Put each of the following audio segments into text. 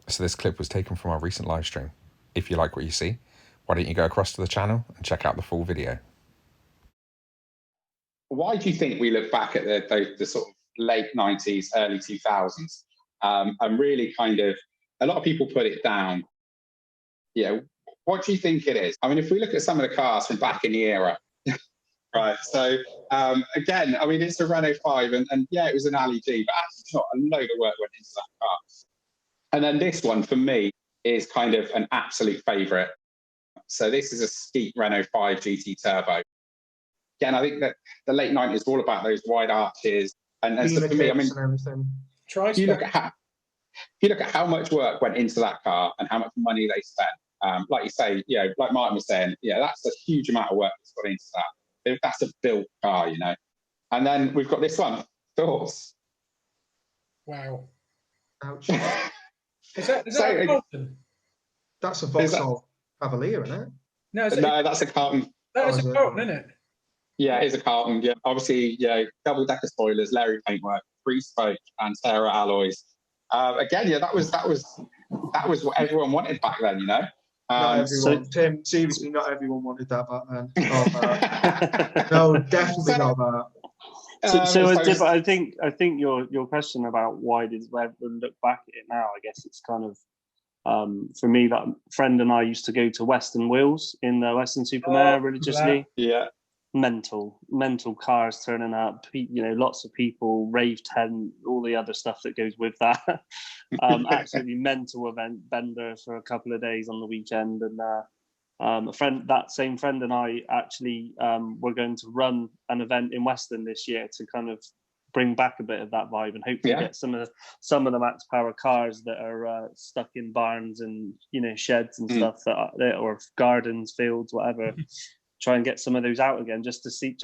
So this clip was taken from our recent live stream. If you like what you see, why don't you go across to the channel and check out the full video. Why do you think we look back at the sort of late 90s, early 2000s, and really kind of, a lot of people put it down. Yeah, what do you think it is? I mean, if we look at some of the cars from back in the era, right, so again, I mean, it's a Renault 5, and yeah, it was an alley G, but actually not a load of work went into that car. And then this one, for me, is kind of an absolute favourite. So this is a Skeet Renault 5 GT Turbo. Again, I think that the late 90s was all about those wide arches. And so for me, I mean, if you look at how much work went into that car and how much money they spent, like you say, you know, like Martin was saying, yeah, that's a huge amount of work that's gone into that. That's a built car, you know. And then we've got this one, thoughts? Wow. Ouch. Is that a Carlton? That's a Vauxhall Cavalier, isn't it? No, that's a Carlton. That is a Carlton, isn't it? Yeah, it is a Carlton. Yeah, obviously, yeah, double-decker spoilers, Larry paintwork, 3-spoke, and Terra alloys. Again, yeah, that was what everyone wanted back then, you know. Not everyone. Tim, seriously, not everyone wanted that back then. No, definitely not that. I think your question about why does everyone look back at it now, I guess it's kind of for me, that friend and I used to go to Western Wheels in the Western Supermare religiously. Yeah. Mental cars turning up, you know, lots of people, rave tent, all the other stuff that goes with that. Absolutely mental event bender for a couple of days on the weekend. And that same friend and I actually were going to run an event in Western this year to kind of bring back a bit of that vibe and hopefully get some of the Maxpower cars that are stuck in barns and, you know, sheds and stuff or gardens, fields, whatever. Try and get some of those out again, just to see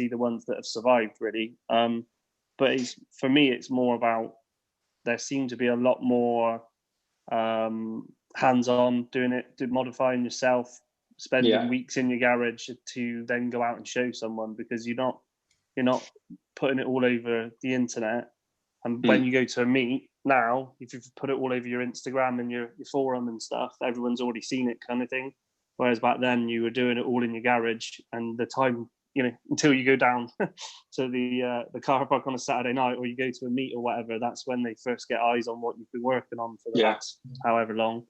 the ones that have survived, really. But for me, it's more about, there seem to be a lot more hands-on, modifying yourself, spending weeks in your garage to then go out and show someone, because you're not putting it all over the internet. And when you go to a meet now, if you've put it all over your Instagram and your forum and stuff, everyone's already seen it, kind of thing. Whereas back then you were doing it all in your garage, and the time, you know, until you go down to the car park on a Saturday night, or you go to a meet or whatever, that's when they first get eyes on what you've been working on for the last however long.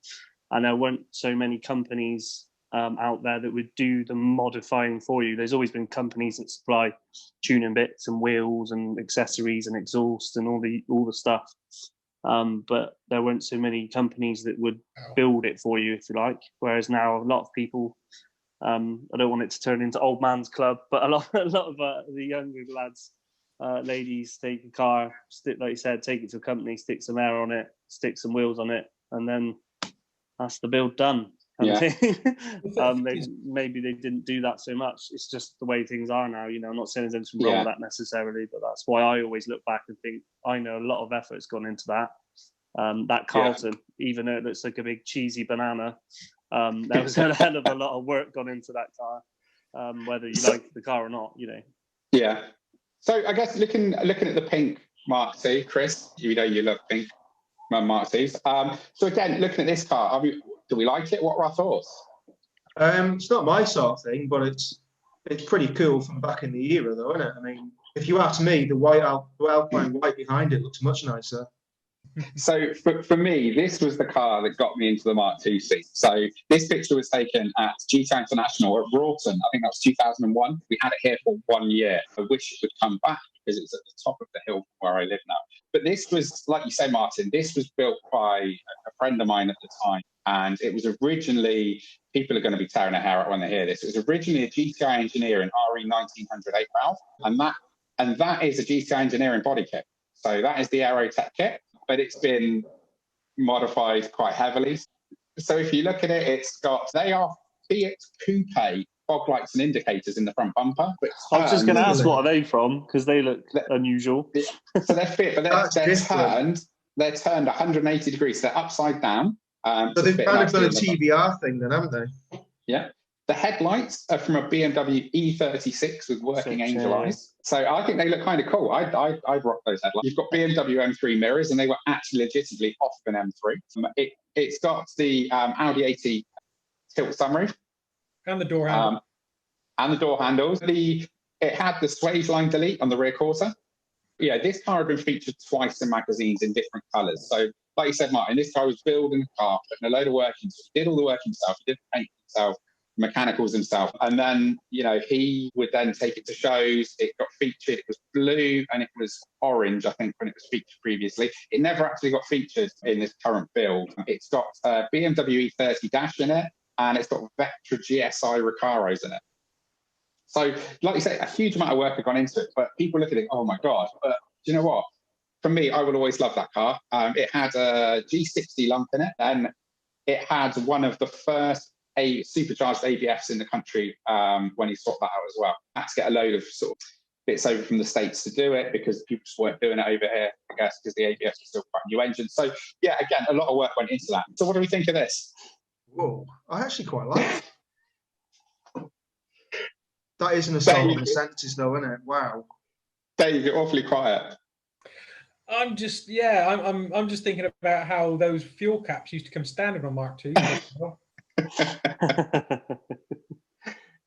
And there weren't so many companies out there that would do the modifying for you. There's always been companies that supply tuning bits and wheels and accessories and exhaust and all the stuff. But there weren't so many companies that would build it for you, if you like. Whereas now, a lot of people, I don't want it to turn into old man's club, but a lot of the younger lads, ladies, take a car, like you said, take it to a company, stick some air on it, stick some wheels on it, and then that's the build done. Maybe they didn't do that so much. It's just the way things are now. You know, I'm not saying there's anything wrong with that necessarily, but that's why I always look back and think, I know a lot of effort's gone into that. That Carlton, even though it looks like a big cheesy banana, there was a hell of a lot of work gone into that car, whether you like the car or not, you know. Yeah. So I guess looking at the pink Mark II, Chris, you know you love pink Mark IIs. So again, looking at this car, do we like it? What are our thoughts? It's not my sort of thing, but it's pretty cool from back in the era, though, isn't it? I mean, if you ask me, the Alpine white behind it looks much nicer. So for me, this was the car that got me into the Mark II seat. So this picture was taken at GT International at Broughton. I think that was 2001. We had it here for 1 year. I wish it would come back because it's at the top of the hill where I live now. But this was, like you say, Martin, this was built by a friend of mine at the time. And it was originally, people are going to be tearing their hair out when they hear this, it was originally a GTI Engineering RE 1908 valve. And that is a GTI Engineering body kit. So that is the Aerotech kit, but it's been modified quite heavily. So if you look at it, they are Fiat Coupe fog lights and indicators in the front bumper. But I was just going to ask, what are they from? Because they look unusual. So they're Fiat, but they're turned 180 degrees. So they're upside down. So they've kind of done a TBR thing then, haven't they? Yeah. The headlights are from a BMW E36 with working angel eyes. So I think they look kind of cool. I'd rock those headlights. You've got BMW M3 mirrors, and they were actually legitimately off an M3. it's got the Audi 80 tilt sunroof. And the door handle. And the door handles. It had the swage line delete on the rear quarter. Yeah, this car had been featured twice in magazines in different colours. So, like you said, Martin, this car was building the car, putting a load of work into it. He did all the work himself. He did the paint himself, mechanicals himself. And then, he would then take it to shows. It got featured. It was blue and it was orange, I think, when it was featured previously. It never actually got featured in this current build. It's got BMW E30 dash in it, and it's got Vectra GSI Recaros in it. So, like you say, a huge amount of work had gone into it, but people look at it, oh my God. But do you know what? For me, I will always love that car. It had a G60 lump in it, and it had one of the first supercharged ABFs in the country when he swapped that out as well. Had to get a load of sort of bits over from the States to do it because people just weren't doing it over here, I guess, because the ABFs are still quite a new engine. So, yeah, again, a lot of work went into that. So what do we think of this? Whoa, I actually quite like it. That is an assault on the senses, though, isn't it? Wow. Dave, you're awfully quiet. I'm just thinking about how those fuel caps used to come standard on Mark II.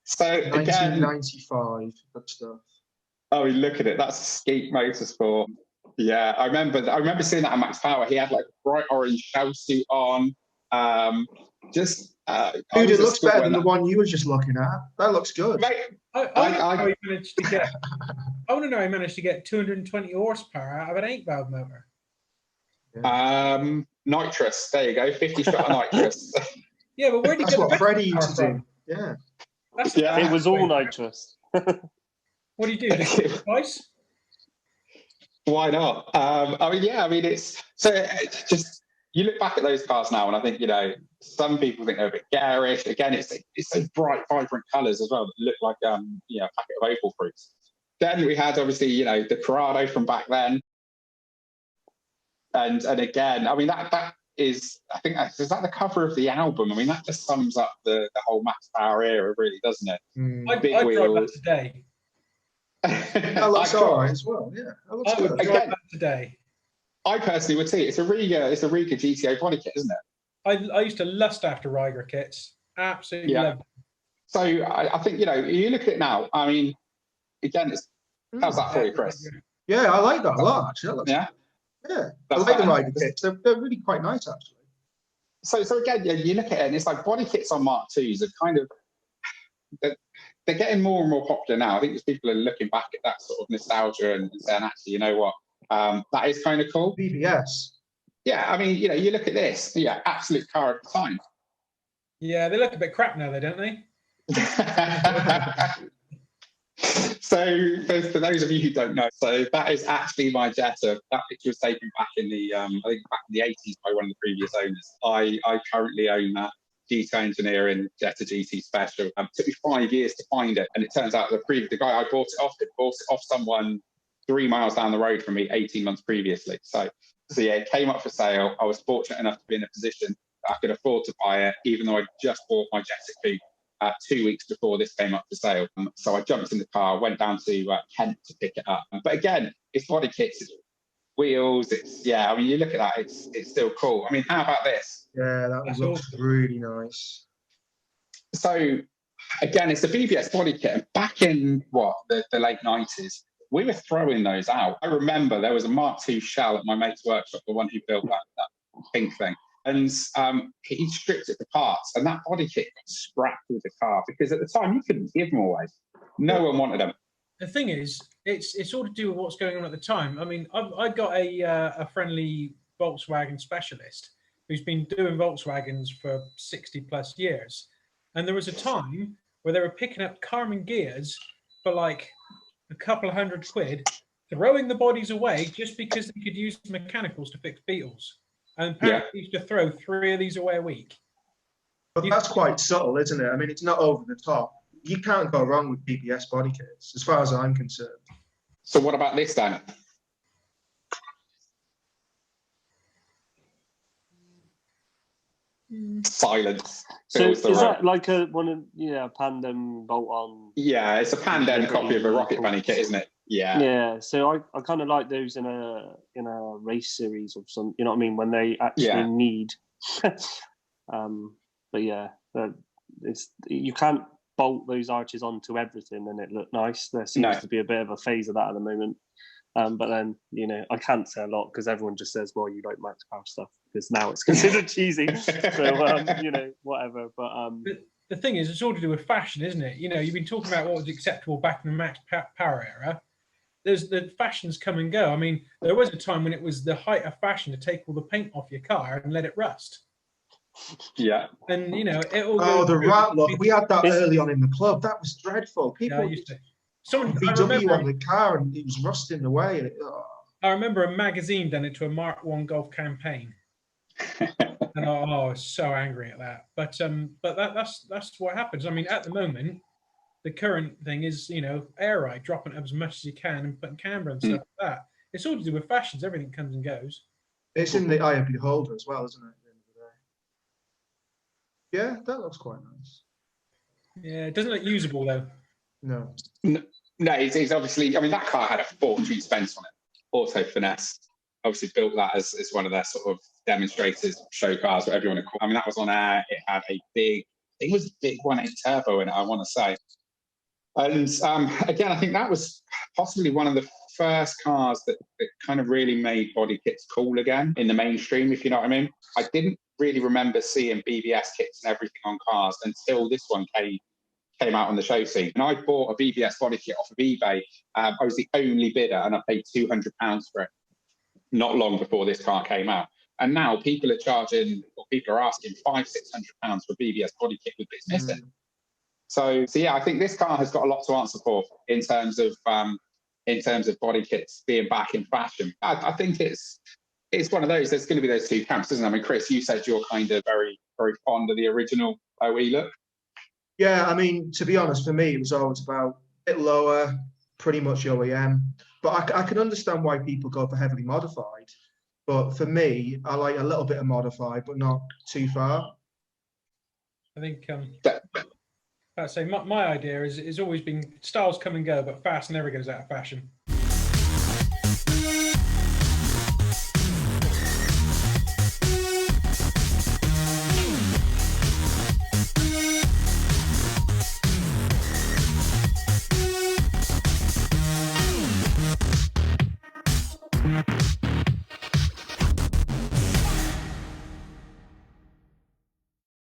So again, 1995, good stuff. Oh, look at it. That's Skeet Motorsport. Yeah, I remember seeing that at Maxpower. He had like a bright orange shell suit on. Dude, it looks better than the one you were just looking at. That looks good. Mate, I want to know how he managed to get 220 horsepower out of an 8-valve motor. Yeah. Nitrous. There you go. 50 shot of nitrous. Yeah, but where did That's what Freddie used to do. Yeah. It was all nitrous. What do you do? Just it twice? Why not? It's just you look back at those cars now, and I think some people think they're a bit garish. Again, it's those bright, vibrant colours as well that look like a packet of opal fruits. Then we had obviously the Corrado from back then, and again, I mean that is, I think is that the cover of the album. I mean that just sums up the whole Maxpower era, really, doesn't it? I'd drive that today. That looks alright as well. Yeah, that looks I would drive that today. I personally would see it. It's a Riga GTO body kit, isn't it? I used to lust after Riga kits. Absolutely love them. So I think you look at it now. I mean, again, how's that for you, Chris? Yeah, I like that a lot. Actually, that looks yeah. I like the Riga kits. They're really quite nice, actually. So again, you look at it, and it's like body kits on Mark IIs are kind of they're getting more and more popular now. I think as people are looking back at that sort of nostalgia and saying, actually, you know what, that is kind of cool. BBS. Yeah, I mean, you look at this. Yeah, absolute car at the time. Yeah, they look a bit crap now, don't they? So, for those of you who don't know, so that is actually my Jetta. That picture was taken back in the, I think back in the 80s by one of the previous owners. I currently own that GT Engineering Jetta GT Special. It took me 5 years to find it, and it turns out the guy I bought it off someone 3 miles down the road from me 18 months previously. So yeah, it came up for sale. I was fortunate enough to be in a position that I could afford to buy it, even though I just bought my Jetta Coupe 2 weeks before this came up for sale. So I jumped in the car, went down to Kent to pick it up. But again, it's body kits, it's wheels, I mean, you look at that, it's still cool. I mean, how about this? Yeah, that looks really nice. So again, it's a BBS body kit. And back in the late 90s, we were throwing those out. I remember there was a Mark II shell at my mate's workshop, the one who built that pink thing. And he stripped it to parts, and that body kit got scrapped with the car because at the time you couldn't give them away. No one wanted them. The thing is, it's all to do with what's going on at the time. I mean, I got a friendly Volkswagen specialist who's been doing Volkswagens for 60 plus years, and there was a time where they were picking up Carman gears for like a couple of £100, throwing the bodies away just because they could use mechanicals to fix Beetles. And apparently used to throw 3 of these away a week. But that's quite subtle, isn't it? I mean, it's not over the top. You can't go wrong with BBS body kits, as far as I'm concerned. So what about this then? Silence. So is that like a Pandem bolt-on? Yeah, it's a Pandem copy of a Rocket Bunny kit, isn't it? Yeah. Yeah. So I kind of like those in a race series of some. You know what I mean? When they actually need But yeah, you can't bolt those arches onto everything and it look nice. There seems to be a bit of a phase of that at the moment. But then, you know, I can't say a lot because everyone just says, well, you like Maxpower stuff because now it's considered cheesy. So, you know, whatever. But the thing is, it's all to do with fashion, isn't it? You know, you've been talking about what was acceptable back in the Maxpower era. The fashions come and go. I mean, there was a time when it was the height of fashion to take all the paint off your car and let it rust. Yeah. And, you know, it all Oh, goes the through. rat look. We had that early on in the club. That was dreadful. People used to. Someone VW on the car and it was rusting away. And I remember a magazine done it to a Mark I Golf campaign. And I was so angry at that. But that's what happens. I mean, at the moment, the current thing is, you know, air ride, dropping it up as much as you can and putting camber and stuff like that. It's all to do with fashions. Everything comes and goes. it's in the eye of the beholder as well, isn't it? At the end of the day. Yeah, that looks quite nice. Yeah, it doesn't look usable though. No. No, it's obviously, I mean, that car had a fortune spent on it. Auto Finesse obviously built that as one of their sort of demonstrators, show cars, whatever you want to call it. I mean, that was on air. It had a big, it was a big 1.8 turbo in it, I want to say. And again, I think that was possibly one of the first cars that kind of really made body kits cool again in the mainstream, if you know what I mean. I didn't really remember seeing BBS kits and everything on cars until this one came out on the show scene. And I bought a BBS body kit off of eBay. I was the only bidder and I paid £200 for it not long before this car came out. And now people are charging, or people are asking £500-600 for BBS body kit with bits missing. So yeah, I think this car has got a lot to answer for in terms of body kits being back in fashion. I think it's one of those. There's going to be those two camps, isn't it? I mean, Chris, you said you're kind of very, very fond of the original OE look. Yeah, I mean, to be honest, for me, it was always about a bit lower, pretty much OEM. But I can understand why people go for heavily modified. But for me, I like a little bit of modified, but not too far. I think I'd say my idea is always been styles come and go, but fast never goes out of fashion.